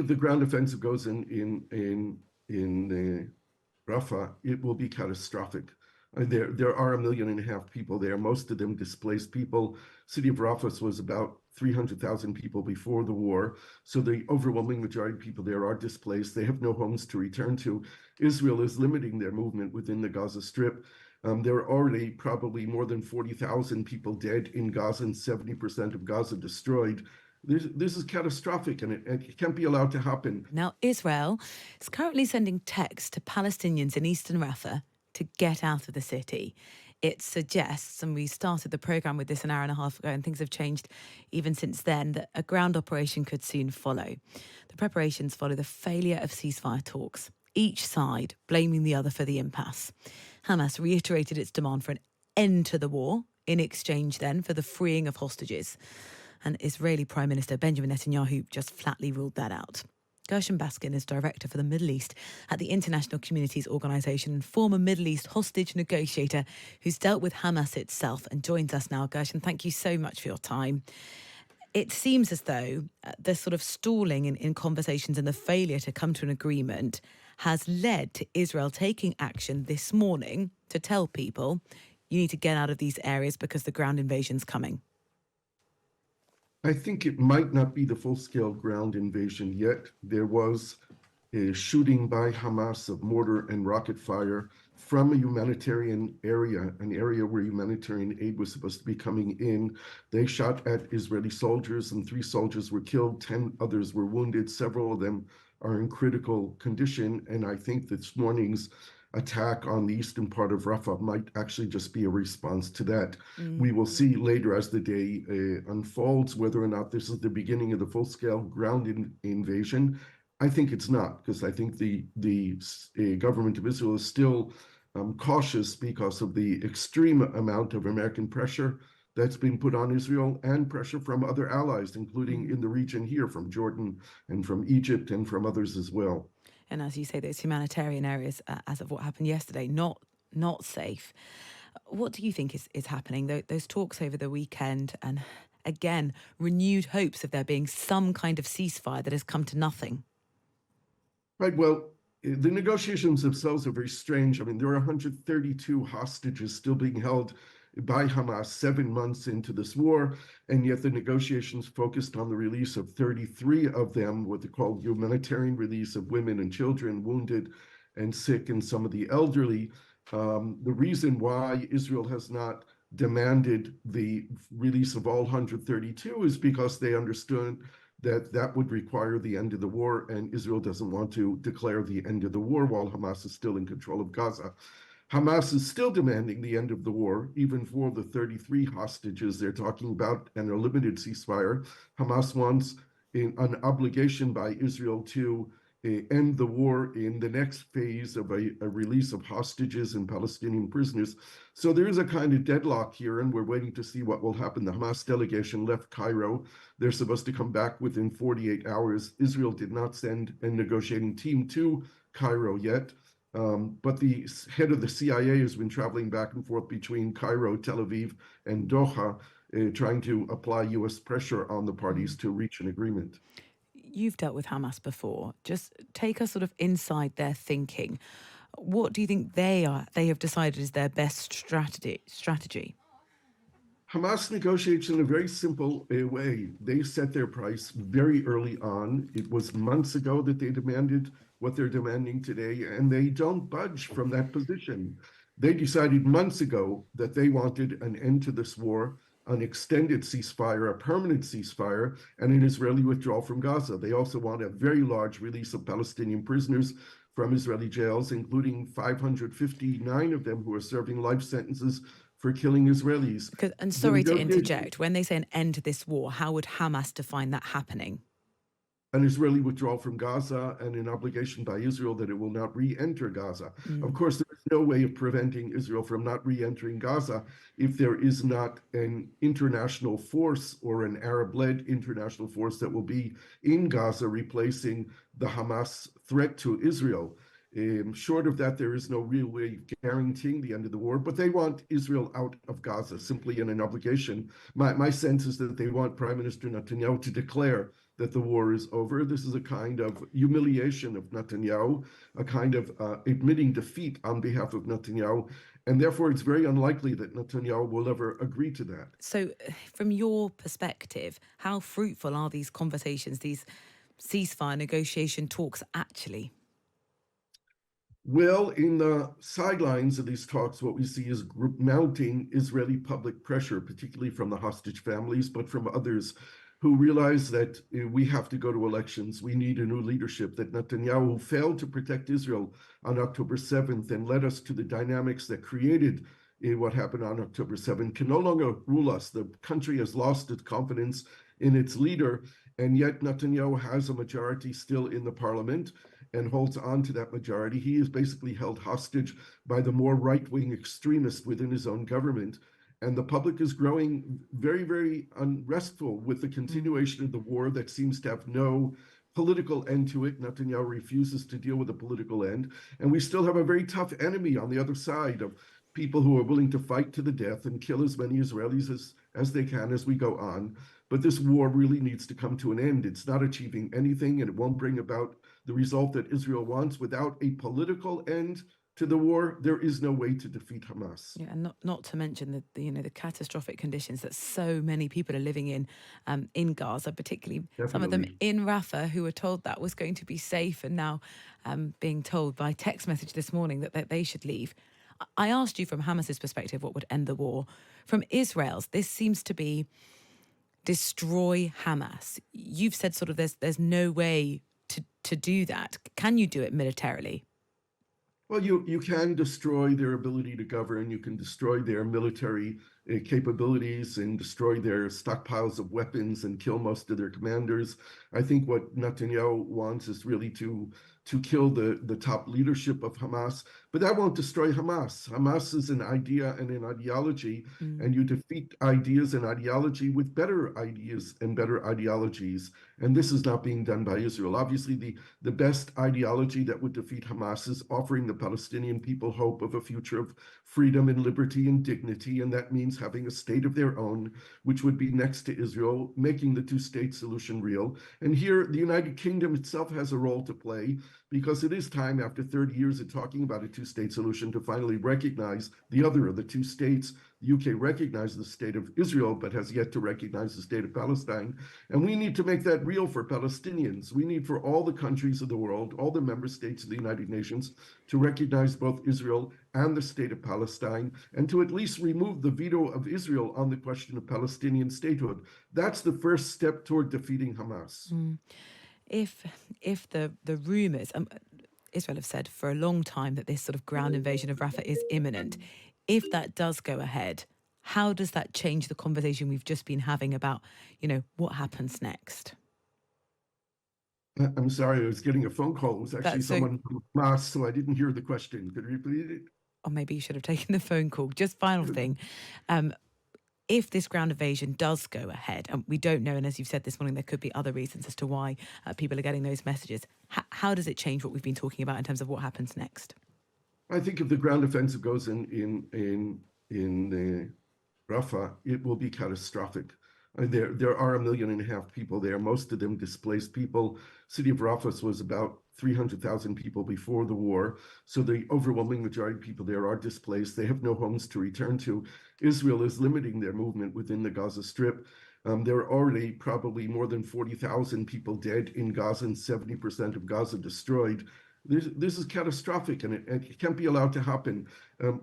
the ground offensive goes in Rafah, it will be catastrophic. There are 1.5 million people there, most of them displaced people. City of Rafah was about 300,000 people before the war. So the overwhelming majority of people there are displaced. They have no homes to return to. Israel is limiting their movement within the Gaza Strip. There are already probably more than 40,000 people dead in Gaza and 70% of Gaza destroyed. This is catastrophic, and it can't be allowed to happen. Now, Israel is currently sending texts to Palestinians in eastern Rafah to get out of the city. It suggests, and we started the programme with this an hour and a half ago, and things have changed even since then, that a ground operation could soon follow. The preparations follow the failure of ceasefire talks, each side blaming the other for the impasse. Hamas reiterated its demand for an end to the war in exchange then for the freeing of hostages. And Israeli Prime Minister Benjamin Netanyahu just flatly ruled that out. Gershon Baskin is director for the Middle East at the International Communities Organization and former Middle East hostage negotiator who's dealt with Hamas itself and joins us now. Gershon, thank you so much for your time. It seems as though the sort of stalling in conversations and the failure to come to an agreement has led to Israel taking action this morning to tell people you need to get out of these areas because the ground invasion's coming. I think it might not be the full-scale ground invasion yet. There was a shooting by Hamas of mortar and rocket fire from a humanitarian area, an area where humanitarian aid was supposed to be coming in. They shot at Israeli soldiers, and 3 soldiers were killed, 10 others were wounded. Several of them are in critical condition, and I think this morning's attack on the eastern part of Rafah might actually just be a response to that. We will see later as the day unfolds whether or not this is the beginning of the full-scale ground invasion. I think it's not, because I think the government of Israel is still cautious because of the extreme amount of American pressure that's been put on Israel and pressure from other allies, including in the region here, from Jordan and from Egypt and from others as well. And as you say, those humanitarian areas, as of what happened yesterday, not safe. What do you think is happening? Those talks over the weekend and, again, renewed hopes of there being some kind of ceasefire that has come to nothing. Right, well, the negotiations themselves are very strange. I mean, there are 132 hostages still being held by Hamas 7 months into this war, and yet the negotiations focused on the release of 33 of them, what they call humanitarian release of women and children, wounded and sick, and some of the elderly. The reason why Israel has not demanded the release of all 132 is because they understood that that would require the end of the war, and Israel doesn't want to declare the end of the war while Hamas is still in control of Gaza. Hamas is still demanding the end of the war, even for the 33 hostages they're talking about and a limited ceasefire. Hamas wants an obligation by Israel to end the war in the next phase of a release of hostages and Palestinian prisoners. So there is a kind of deadlock here, and we're waiting to see what will happen. The Hamas delegation left Cairo. They're supposed to come back within 48 hours. Israel did not send a negotiating team to Cairo yet. But the head of the CIA has been traveling back and forth between Cairo, Tel Aviv, and Doha, trying to apply U.S. pressure on the parties to reach an agreement. You've dealt with Hamas before. Just take us sort of inside their thinking. What do you think they have decided is their best strategy? Hamas negotiates in a very simple way. They set their price very early on. It was months ago that they demanded what they're demanding today, and they don't budge from that position. They decided months ago that they wanted an end to this war, an extended ceasefire, a permanent ceasefire, and an Israeli withdrawal from Gaza. They also want a very large release of Palestinian prisoners from Israeli jails, including 559 of them who are serving life sentences for killing Israelis. And sorry to interject, when they say an end to this war, how would Hamas define that happening? An Israeli withdrawal from Gaza and an obligation by Israel that it will not re-enter Gaza. Of course, there is no way of preventing Israel from not re-entering Gaza if there is not an international force or an Arab-led international force that will be in Gaza replacing the Hamas threat to Israel. Short of that, there is no real way of guaranteeing the end of the war, but they want Israel out of Gaza simply in an obligation. My sense is that they want Prime Minister Netanyahu to declare that the war is over. This is a kind of humiliation of Netanyahu, a kind of admitting defeat on behalf of Netanyahu. And therefore, it's very unlikely that Netanyahu will ever agree to that. So, from your perspective, how fruitful are these conversations, these ceasefire negotiation talks actually? Well, in the sidelines of these talks, what we see is mounting Israeli public pressure, particularly from the hostage families, but from others who realize that we have to go to elections. We need a new leadership, that Netanyahu, who failed to protect Israel on October 7th and led us to the dynamics that created what happened on October 7th, can no longer rule us. The country has lost its confidence in its leader, and yet Netanyahu has a majority still in the parliament and holds on to that majority. He is basically held hostage by the more right-wing extremists within his own government. And the public is growing very, very unrestful with the continuation of the war that seems to have no political end to it. Netanyahu refuses to deal with a political end. And we still have a very tough enemy on the other side of people who are willing to fight to the death and kill as many Israelis as they can as we go on. But this war really needs to come to an end. It's not achieving anything, and it won't bring about the result that Israel wants. Without a political end to the war, there is no way to defeat Hamas. Yeah, and not to mention the catastrophic conditions that so many people are living in Gaza, particularly some of them Definitely. in Rafah, who were told that was going to be safe, and now being told by text message this morning that they should leave. I asked you from Hamas's perspective what would end the war. From Israel's, this seems to be destroy Hamas. You've said sort of there's no way to do that. Can you do it militarily? Well, you can destroy their ability to govern. You can destroy their military capabilities and destroy their stockpiles of weapons and kill most of their commanders. I think what Netanyahu wants is really to kill the top leadership of Hamas, but that won't destroy Hamas. Hamas is an idea and an ideology, and you defeat ideas and ideology with better ideas and better ideologies. And this is not being done by Israel. Obviously, the best ideology that would defeat Hamas is offering the Palestinian people hope of a future of freedom and liberty and dignity, and that means having a state of their own, which would be next to Israel, making the two-state solution real. And here, the United Kingdom itself has a role to play, because it is time, after 30 years of talking about a two-state solution, to finally recognize the other of the two states. The UK recognizes the state of Israel, but has yet to recognize the state of Palestine. And we need to make that real for Palestinians. We need for all the countries of the world, all the member states of the United Nations, to recognize both Israel and the state of Palestine, and to at least remove the veto of Israel on the question of Palestinian statehood. That's the first step toward defeating Hamas. If the rumors, Israel have said for a long time that this sort of ground invasion of Rafah is imminent. If that does go ahead, how does that change the conversation we've just been having about, what happens next? I'm sorry, I was getting a phone call. It was actually That's so, someone from Hamas, so I didn't hear the question. Could you repeat it? or maybe you should have taken the phone call. Just final thing. If this ground invasion does go ahead, and we don't know, and as you've said this morning, there could be other reasons as to why people are getting those messages, how does it change what we've been talking about in terms of what happens next? I think if the ground offensive goes in Rafah, it will be catastrophic. There are 1.5 million people there, most of them displaced people. City of Rafah was about 300,000 people before the war. So the overwhelming majority of people there are displaced. They have no homes to return to. Israel is limiting their movement within the Gaza Strip. There are already probably more than 40,000 people dead in Gaza and 70% of Gaza destroyed. This is catastrophic, and it can't be allowed to happen.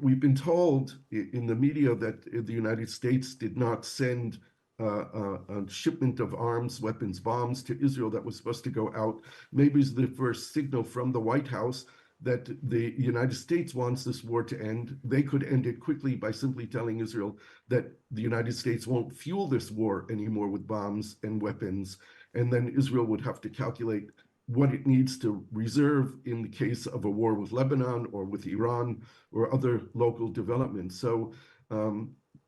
We've been told in the media that the United States did not send a shipment of arms, weapons, bombs to Israel that was supposed to go out. Maybe it's the first signal from the White House that the United States wants this war to end. They could end it quickly by simply telling Israel that the United States won't fuel this war anymore with bombs and weapons. And then Israel would have to calculate what it needs to reserve in the case of a war with Lebanon or with Iran or other local developments. So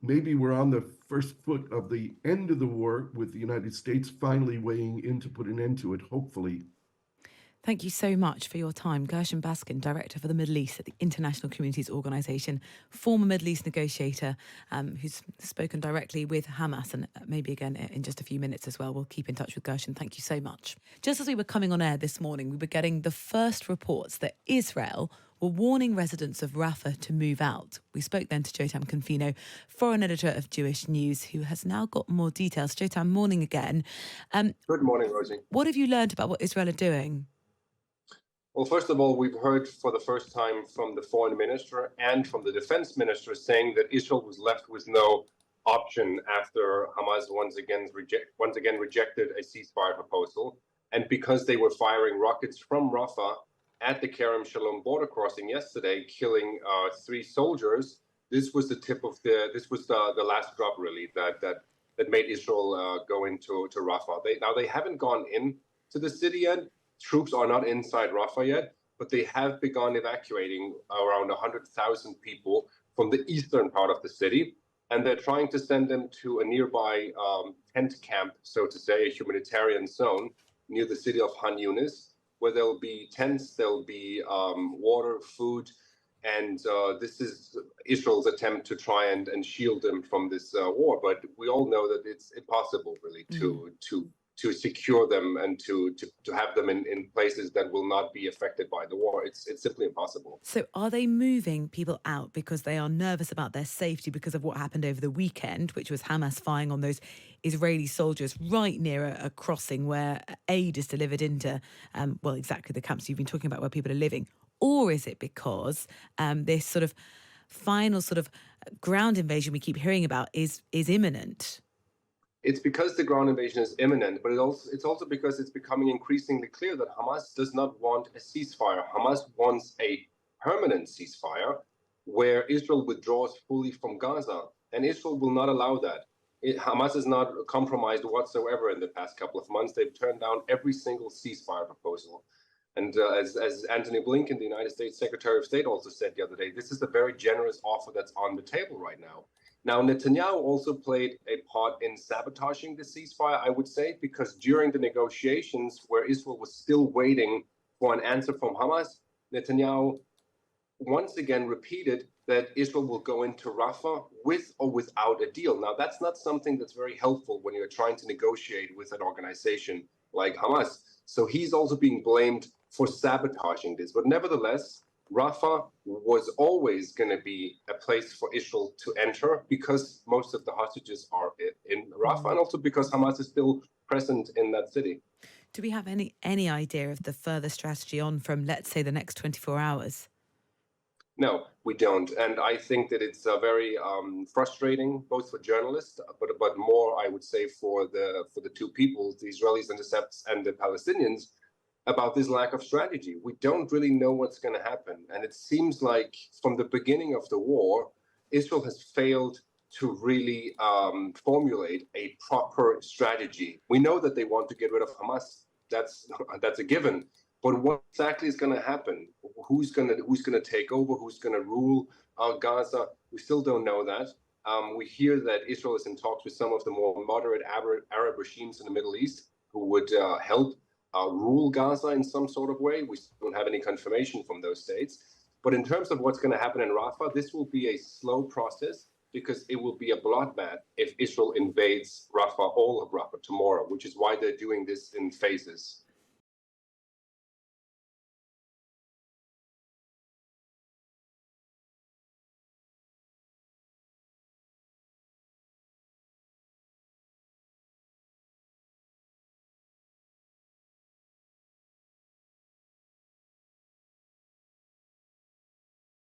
maybe we're on the first foot of the end of the war with the United States finally weighing in to put an end to it, hopefully. Thank you so much for your time. Gershon Baskin, Director for the Middle East at the International Communities Organization, former Middle East negotiator, who's spoken directly with Hamas, and maybe again in just a few minutes as well. We'll keep in touch with Gershon. Thank you so much. Just as we were coming on air this morning, we were getting the first reports that Israel were warning residents of Rafah to move out. We spoke then to Jotam Confino, foreign editor of Jewish News, who has now got more details. Jotam, morning again. Good morning, Rosie. What have you learned about what Israel are doing? Well, first of all, we've heard for the first time from the foreign minister and from the defense minister saying that Israel was left with no option after Hamas once again rejected a ceasefire proposal. And because they were firing rockets from Rafah at the Kerem Shalom border crossing yesterday, killing 3 soldiers, this was the last drop really that made Israel go into Rafah. They haven't gone into the city yet. Troops are not inside Rafah yet, but they have begun evacuating around 100,000 people from the eastern part of the city, and they're trying to send them to a nearby tent camp, so to say, a humanitarian zone near the city of Han Yunis, where there'll be tents, there'll be water, food, and this is Israel's attempt to try and shield them from this war. But we all know that it's impossible, really, to secure them and to have them in places that will not be affected by the war. It's simply impossible. So are they moving people out because they are nervous about their safety because of what happened over the weekend, which was Hamas firing on those Israeli soldiers right near a crossing where aid is delivered into, exactly the camps you've been talking about where people are living? Or is it because this sort of final sort of ground invasion we keep hearing about is imminent? It's because the ground invasion is imminent, but it's also because it's becoming increasingly clear that Hamas does not want a ceasefire. Hamas wants a permanent ceasefire where Israel withdraws fully from Gaza, and Israel will not allow that. Hamas has not compromised whatsoever in the past couple of months. They've turned down every single ceasefire proposal. And as Antony Blinken, the United States Secretary of State, also said the other day, this is a very generous offer that's on the table right now. Now, Netanyahu also played a part in sabotaging the ceasefire, I would say, because during the negotiations where Israel was still waiting for an answer from Hamas, Netanyahu once again repeated that Israel will go into Rafah with or without a deal. Now, that's not something that's very helpful when you're trying to negotiate with an organization like Hamas. So he's also being blamed for sabotaging this. But nevertheless, Rafah was always going to be a place for Israel to enter because most of the hostages are in Rafah, and also because Hamas is still present in that city. Do we have any idea of the further strategy on from, let's say, the next 24 hours? No, we don't. And I think that it's very frustrating, both for journalists, but more, I would say, for the two peoples, the Israelis and the Palestinians, about this lack of strategy. We don't really know what's going to happen. And it seems like from the beginning of the war, Israel has failed to really formulate a proper strategy. We know that they want to get rid of Hamas. That's a given. But what exactly is going to happen? Who's going to take over? Who's going to rule Gaza? We still don't know that. We hear that Israel is in talks with some of the more moderate Arab regimes in the Middle East who would help rule Gaza in some sort of way. We don't have any confirmation from those states. But in terms of what's going to happen in Rafah, this will be a slow process because it will be a bloodbath if Israel invades Rafah, all of Rafah tomorrow, which is why they're doing this in phases.